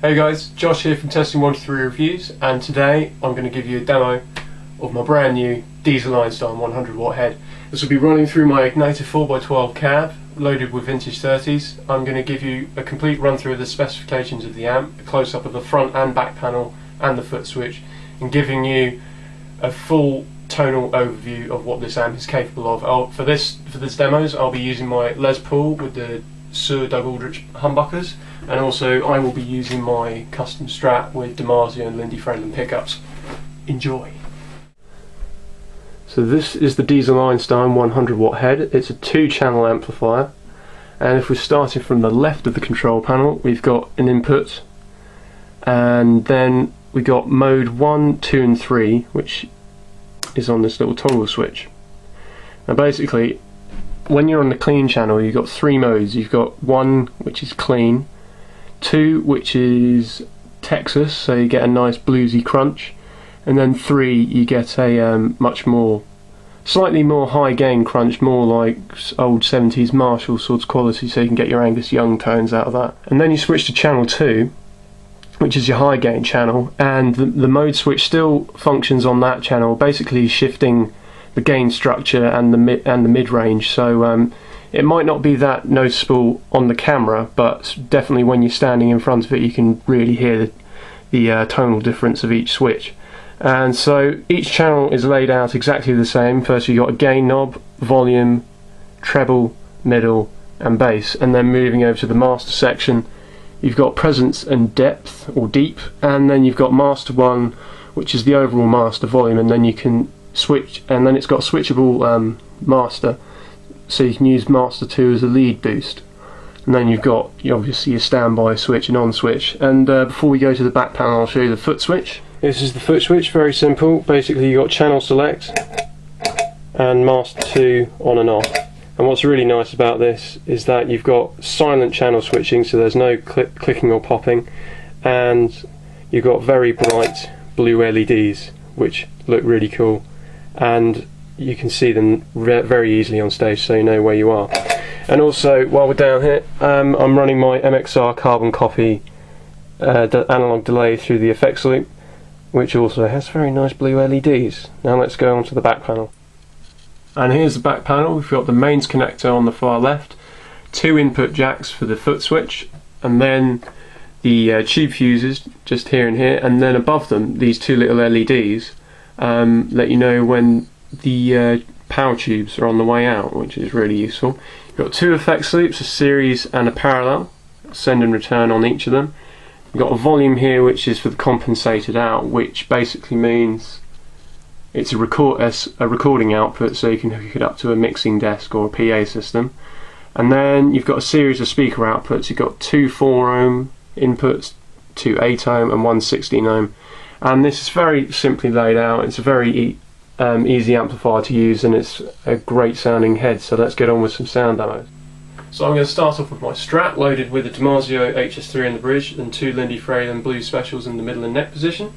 Hey guys, Josh here from Testing123 Reviews, and today I'm going to give you a demo of my brand new Diezel Einstein 100 watt head. This will be running through my Egnater 4x12 cab, loaded with vintage 30s. I'm going to give you a complete run through of the specifications of the amp, a close up of the front and back panel and the foot switch, and giving you a full tonal overview of what this amp is capable of. For this demos I'll be using my Les Paul with the Suhr Aldrich Humbuckers, and also I will be using my Custom Strat with Dimarzio and Lindy Fralin pickups. Enjoy! So this is the Diezel Einstein 100 watt head. It's a 2-channel amplifier, and if we're starting from the left of the control panel, we've got an input, and then we got mode 1, 2 and 3, which is on this little toggle switch. Now basically, when you're on the clean channel, you've got 3 modes. You've got 1 which is clean, 2 which is Texas, so you get a nice bluesy crunch, and then 3 you get a slightly more high gain crunch, more like old 70s Marshall sorts of quality, so you can get your Angus Young tones out of that. And then you switch to channel 2, which is your high gain channel, and the mode switch still functions on that channel, basically shifting the gain structure and the mid range. So it might not be that noticeable on the camera, but definitely when you're standing in front of it, you can really hear the tonal difference of each switch. And so each channel is laid out exactly the same. First you've got a gain knob, volume, treble, middle and bass, and then moving over to the master section, you've got presence and depth, or deep, and then you've got master 1, which is the overall master volume, and then you can switch, and then it's got switchable master, so you can use master 2 as a lead boost. And then you've got obviously your standby switch and on switch. And before we go to the back panel, I'll show you the foot switch. This is the foot switch, very simple. Basically you've got channel select and master 2 on and off. And what's really nice about this is that you've got silent channel switching, so there's no clicking or popping, and you've got very bright blue LEDs which look really cool, and you can see them very easily on stage, so you know where you are. And also, while we're down here, I'm running my MXR carbon copy analog delay through the effects loop, which also has very nice blue LEDs. Now let's go on to the back panel. And here's the back panel. We've got the mains connector on the far left, 2 input jacks for the foot switch, and then the tube fuses just here and here, and then above them these 2 little LEDs let you know when the power tubes are on the way out, which is really useful. You've got 2 effects loops, a series and a parallel, send and return on each of them. You've got a volume here which is for the compensated out, which basically means it's a recording output, so you can hook it up to a mixing desk or a PA system. And then you've got a series of speaker outputs. You've got 2 4-ohm inputs, 2 8-ohm and 1 16-ohm. And this is very simply laid out. It's a very easy amplifier to use, and it's a great sounding head. So let's get on with some sound demos. So I'm going to start off with my Strat loaded with a Dimarzio HS3 in the bridge and 2 Lindy Fralin Blue Specials in the middle and neck position.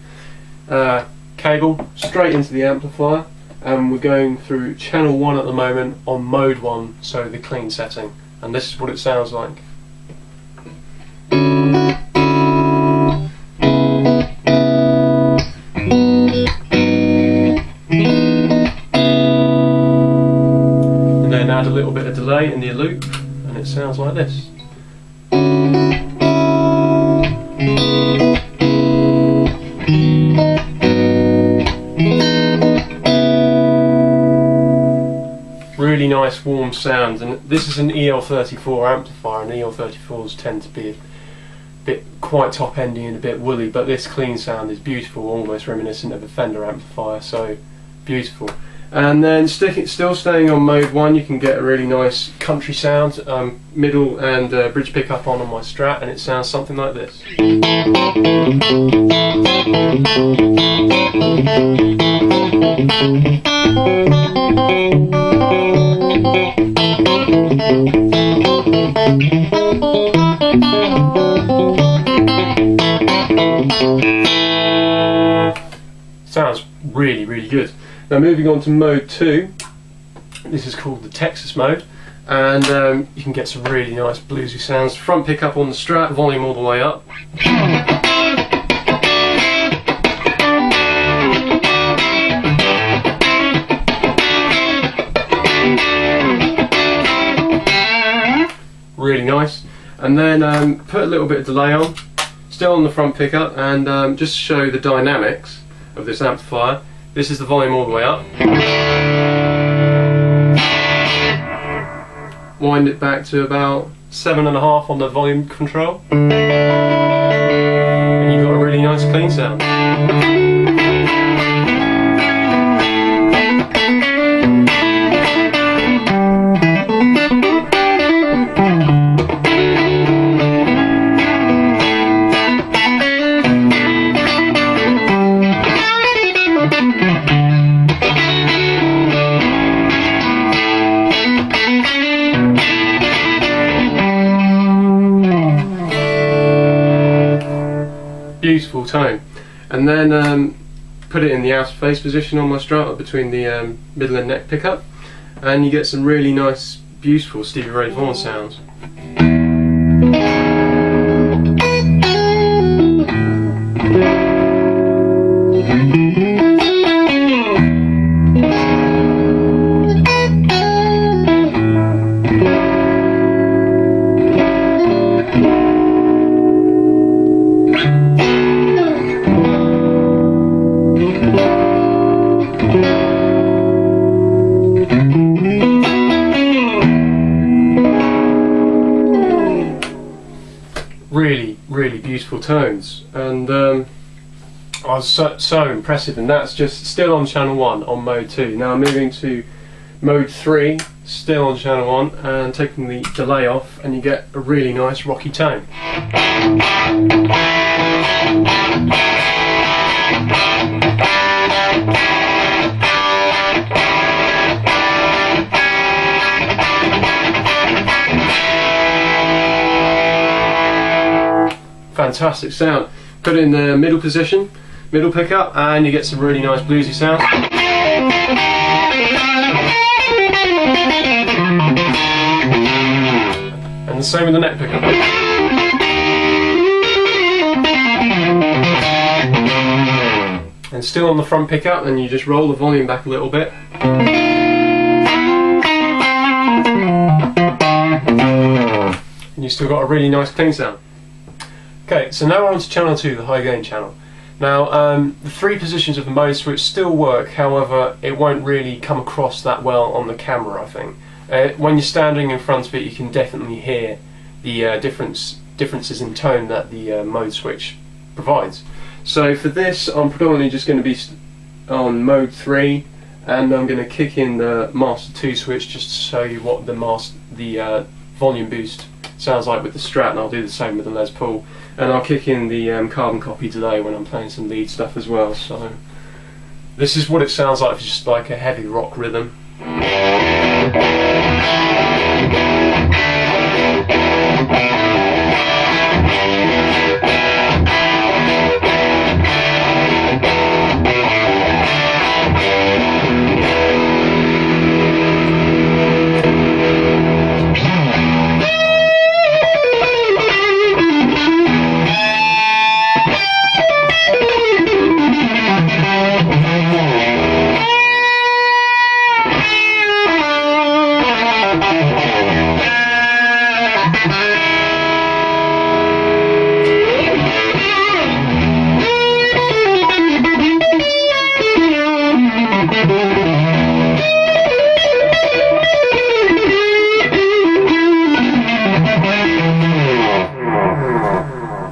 Cable straight into the amplifier, and we're going through channel 1 at the moment on mode 1, so the clean setting, and this is what it sounds like. And then add a little bit of delay in the loop, and it sounds like this. Really nice warm sound, and this is an EL34 amplifier, and EL34s tend to be a bit quite top endy and a bit woolly, but this clean sound is beautiful, almost reminiscent of a Fender amplifier, so beautiful. And then still staying on mode 1, you can get a really nice country sound, middle and bridge pickup on my Strat, and it sounds something like this. Sounds really, really good. Now moving on to mode 2, this is called the Texas mode, and you can get some really nice bluesy sounds. Front pickup on the Strat, volume all the way up. Really nice. And then put a little bit of delay on, still on the front pickup, and just to show the dynamics of this amplifier, this is the volume all the way up. Wind it back to about 7.5 on the volume control, and you've got a really nice clean sound. Beautiful tone. And then put it in the outer face position on my Strat between the middle and neck pickup, and you get some really nice, beautiful Stevie Ray Vaughan sounds. Really beautiful tones, and I was so impressive, and that's just still on channel 1 on mode 2. Now I'm moving to mode 3, still on channel 1, and taking the delay off, and you get a really nice rocky tone. Fantastic sound. Put it in the middle position, middle pickup, and you get some really nice bluesy sounds. And the same with the neck pickup. And still on the front pickup, and you just roll the volume back a little bit. And you still got a really nice clean sound. Okay, so now we're on to channel 2, the high gain channel. Now, the 3 positions of the mode switch still work, however, it won't really come across that well on the camera, I think. When you're standing in front of it, you can definitely hear the differences in tone that the mode switch provides. So for this, I'm predominantly just going to be on mode 3, and I'm going to kick in the Master 2 switch just to show you what the volume boost sounds like with the Strat, and I'll do the same with the Les Paul. And I'll kick in the carbon copy delay when I'm playing some lead stuff as well. So this is what it sounds like, just like a heavy rock rhythm.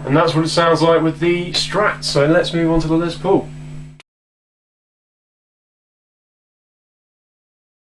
And that's what it sounds like with the Strat, so let's move on to the Les Paul.